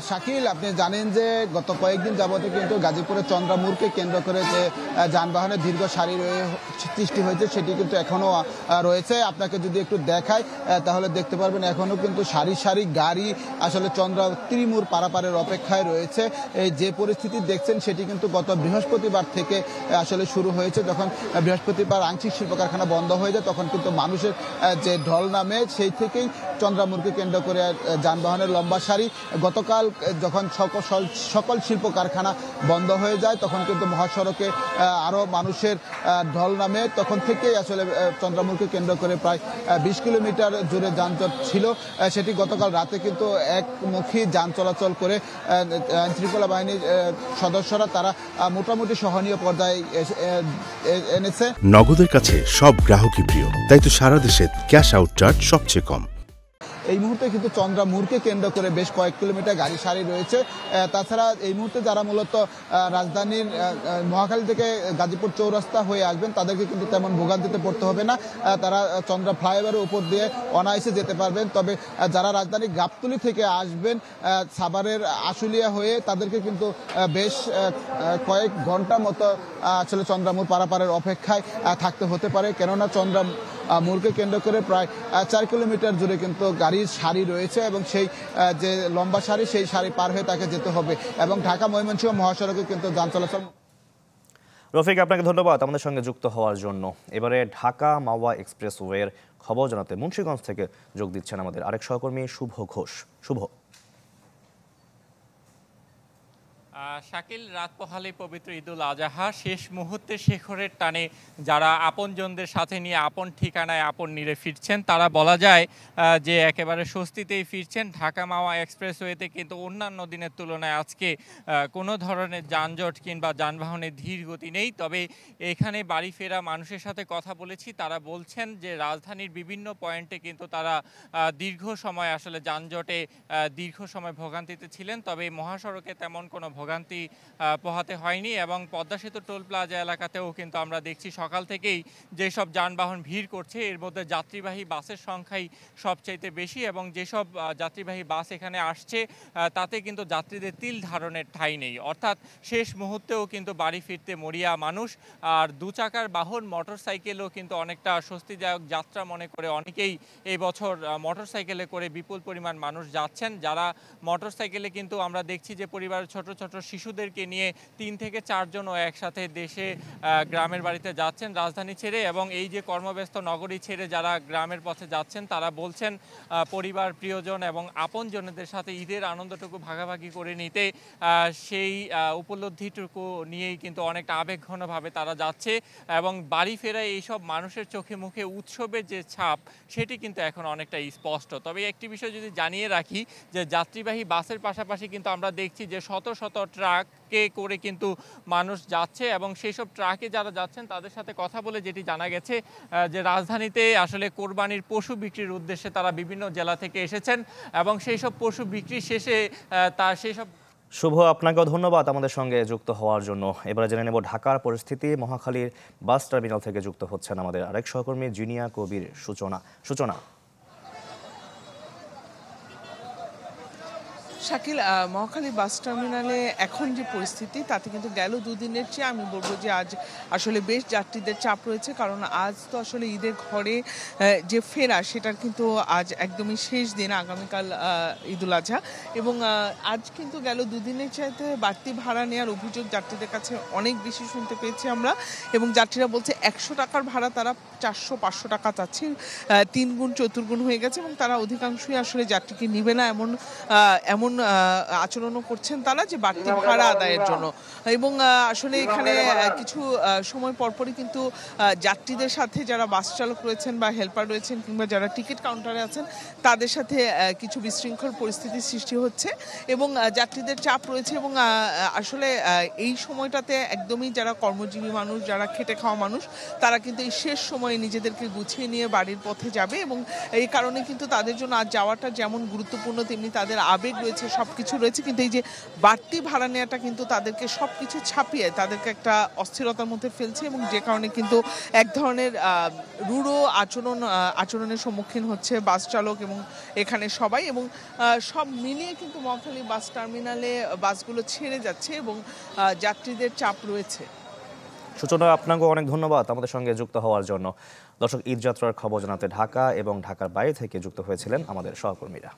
শাকিল, আপনি জানেন যে গত কয়েকদিন যাবতে কিন্তু গাজীপুরের চন্দ্রামুরকে কেন্দ্র করে যে যানবাহনের দীর্ঘ সারি সৃষ্টি হয়েছে সেটি কিন্তু এখনও রয়েছে। আপনাকে যদি একটু দেখায় তাহলে দেখতে পারবেন এখনও কিন্তু সারি সারি গাড়ি আসলে ত্রিমুর পারাপারের অপেক্ষায় রয়েছে। এই যে পরিস্থিতি দেখছেন সেটি কিন্তু গত বৃহস্পতিবার থেকে আসলে শুরু হয়েছে। যখন বৃহস্পতিবার আংশিক শিল্প কারখানা বন্ধ হয়ে যায় তখন কিন্তু মানুষের যে ঢল নামে সেই থেকেই চন্দ্রামুরকে কেন্দ্র করে যানবাহনের লম্বা সারি। গতকাল যখন সকল শিল্প কারখানা বন্ধ হয়ে যায় তখন কিন্তু মহাসড়কে আরও মানুষের ঢল নামে। তখন থেকেই আসলে চন্দ্রামুরকে কেন্দ্র করে প্রায় 20 কিলোমিটার জুড়ে যানজট ছিল। সেটি গতকাল রাতে কিন্তু একমুখী যান চলাচল করে আইনশৃঙ্খলা বাহিনীর সদস্যরা তারা মোটামুটি সহনীয় পর্যায়ে এনেছে। নগদের কাছে সব গ্রাহকই প্রিয়, তাই তো সারা দেশে ক্যাশ আউট চার্জ সবচেয়ে কম। এই মুহূর্তে কিন্তু চন্দ্রামুরকে কেন্দ্র করে বেশ কয়েক কিলোমিটার গাড়ি সারি রয়েছে। তাছাড়া এই মুহূর্তে যারা মূলত রাজধানীর মহাখালী থেকে গাজীপুর চৌরাস্তা হয়ে আসবেন তাদেরকে কিন্তু তেমন ভোগান্তিতে পড়তে হবে না। তারা চন্দ্রা ফ্লাইওভারের উপর দিয়ে অনায়াসে যেতে পারবেন। তবে যারা রাজধানী গাবতলী থেকে আসবেন সাভারের আশুলিয়া হয়ে তাদেরকে কিন্তু বেশ কয়েক ঘন্টা মতো আসলে চন্দ্রামুর পারাপারের অপেক্ষায় থাকতে হতে পারে। কেননা চন্দ্রামুরকে কেন্দ্র করে প্রায় 4 কিলোমিটার জুড়ে কিন্তু গাড়ির সারি রয়েছে এবং সেই যে লম্বা সারি সেই সারি পার হয়ে তাকে যেতে হবে। এবং ঢাকা ময়মনসিংহ মহাসড়কে কিন্তু যান চলাচল। রফিক, আপনাকে ধন্যবাদ আমাদের সঙ্গে যুক্ত হওয়ার জন্য। এবারে ঢাকা মাওয়া এক্সপ্রেসওয়ের খবর জানাতে মুন্সিগঞ্জ থেকে যোগ দিচ্ছেন আমাদের আরেক সহকর্মী শুভ ঘোষ। শুভ। শাকিল, রাত পোহালে পবিত্র ঈদুল আজহা শেষ মুহূর্তে শেখরের টানে যারা আপনজনদের সাথে নিয়ে আপন ঠিকানায় আপন নিরে ফিরছেন তারা বলা যায় যে একেবারে স্বস্তিতেই ফিরছেন। ঢাকা মাওয়া এক্সপ্রেসওয়েতে কিন্তু অন্যান্য দিনের তুলনায় আজকে কোনো ধরনের যানজট কিংবা যানবাহনের ধীর গতি নেই। তবে এখানে বাড়ি ফেরা মানুষের সাথে কথা বলেছি, তারা বলছেন যে রাজধানীর বিভিন্ন পয়েন্টে কিন্তু তারা দীর্ঘ সময় আসলে যানজটে দীর্ঘ সময় ভোগান্তিতে ছিলেন। তবে মহাসড়কে তেমন কোনো ভোগান্তি পোহাতে হয়নি এবং পদ্মা সেতু টোল প্লাজা এলাকাতেও কিন্তু আমরা দেখছি সকাল থেকেই যেসব যানবাহন ভিড় করছে এর মধ্যে যাত্রীবাহী বাসের সংখ্যাই সবচাইতে বেশি এবং যেসব যাত্রীবাহী বাস এখানে আসছে তাতে কিন্তু যাত্রীদের তিল ধারণের ঠাঁই নেই। অর্থাৎ শেষ মুহূর্তেও কিন্তু বাড়ি ফিরতে মরিয়া মানুষ। আর দু চাকার বাহন মোটরসাইকেলও কিন্তু অনেকটা স্বস্তিদায়ক যাত্রা মনে করে অনেকেই এই বছর মোটরসাইকেলে করে বিপুল পরিমাণ মানুষ যাচ্ছেন। যারা মোটরসাইকেলে কিন্তু আমরা দেখছি যে পরিবারের ছোট ছোট শিশুদেরকে নিয়ে 3 থেকে 4 জনও একসাথে দেশে গ্রামের বাড়িতে যাচ্ছেন রাজধানী ছেড়ে। এবং এই যে কর্মব্যস্ত নগরী ছেড়ে যারা গ্রামের পথে যাচ্ছেন তারা বলছেন পরিবার প্রিয়জন এবং আপনজনদের সাথে ঈদের আনন্দটুকু ভাগাভাগি করে নিতে সেই উপলব্ধিটুকু নিয়েই কিন্তু অনেকটা আবেগঘনভাবে তারা যাচ্ছে এবং বাড়ি ফেরায় এইসব মানুষের চোখে মুখে উৎসবের যে ছাপ সেটি কিন্তু এখন অনেকটা স্পষ্ট। তবে একটি বিষয় যদি জানিয়ে রাখি যে যাত্রীবাহী বাসের পাশাপাশি কিন্তু আমরা দেখছি যে শত শত ট্রাকে করে কিন্তু মানুষ যাচ্ছে এবং সেই সব ট্রাকে যারা যাচ্ছেন তাদের সাথে কথা বলে যেটি জানা গেছে যে রাজধানীতে আসলে কোরবানির পশু বিক্রির উদ্দেশ্যে তারা বিভিন্ন জেলা থেকে এসেছেন এবং সেই সব পশু বিক্রি শেষে তার সেই সব। শুভ, আপনাকেও ধন্যবাদ আমাদের সঙ্গে যুক্ত হওয়ার জন্য। এবারে জেনে নেব ঢাকার পরিস্থিতি। মহাখালীর বাস টার্মিনাল থেকে যুক্ত হচ্ছেন আমাদের আরেক সহকর্মী জিনিয়া কবির সূচনা। শাকিল, মহাখালী বাস টার্মিনালে এখন যে পরিস্থিতি তাতে কিন্তু গেল দুদিনের চেয়ে আমি বলবো যে আজ আসলে বেশ যাত্রীদের চাপ রয়েছে। কারণ আজ তো আসলে ঈদের ঘরে যে ফেরা সেটার কিন্তু আজ একদমই শেষ দিন, আগামীকাল ঈদুল আজহা। এবং আজ কিন্তু গেল দুদিনের চাইতে বাড়তি ভাড়া নেওয়ার অভিযোগ যাত্রীদের কাছে অনেক বেশি শুনতে পেয়েছি আমরা। এবং যাত্রীরা বলছে 100 টাকার ভাড়া তারা 400-500 টাকা চাচ্ছে, 3 গুণ 4 গুণ হয়ে গেছে এবং তারা অধিকাংশই আসলে যাত্রীকে নিবে না এমন আচরণও করছেন তারা যে বাড়তি ভাড়া আদায়ের জন্য। এবং আসলে এখানে কিছু সময় পরপরই কিন্তু যাত্রীদের সাথে যারা বাস চালক রয়েছেন বা হেল্পার রয়েছেন কিংবা যারা টিকিট কাউন্টারে আছেন তাদের সাথে কিছু বিশৃঙ্খল পরিস্থিতির সৃষ্টি হচ্ছে এবং যাত্রীদের চাপ রয়েছে। এবং আসলে এই সময়টাতে একদমই যারা কর্মজীবী মানুষ, যারা খেটে খাওয়া মানুষ, তারা কিন্তু এই শেষ সময়ে নিজেদেরকে গুছিয়ে নিয়ে বাড়ির পথে যাবে এবং এই কারণে কিন্তু তাদের জন্য আজ যাওয়াটা যেমন গুরুত্বপূর্ণ তেমনি তাদের আবেগ রয়েছে রয়েছে, সবকিছু রয়েছে, কিন্তু এই যে বাড়তি ভাড়া নেওয়াটা কিন্তু তাদেরকে সবকিছু ছাপিয়ে তাদেরকে একটা অস্থিরতার মধ্যে ফেলছে, এবং যে কারণে কিন্তু এক ধরনের রূঢ় আচরণের সম্মুখীন হচ্ছে বাস চালক এবং এখানে সবাই, এবং সব মিলিয়ে কিন্তু মহাখালী বাস টার্মিনালে বাসগুলো ছেড়ে যাচ্ছে এবং যাত্রীদের চাপ রয়েছে। সূচনা, আপনাকে অনেক ধন্যবাদ আমাদের সঙ্গে যুক্ত হওয়ার জন্য। দর্শক, ঈদ যাত্রার খবর জানাতে ঢাকা এবং ঢাকার বাইরে থেকে যুক্ত হয়েছিলেন আমাদের সহকর্মীরা।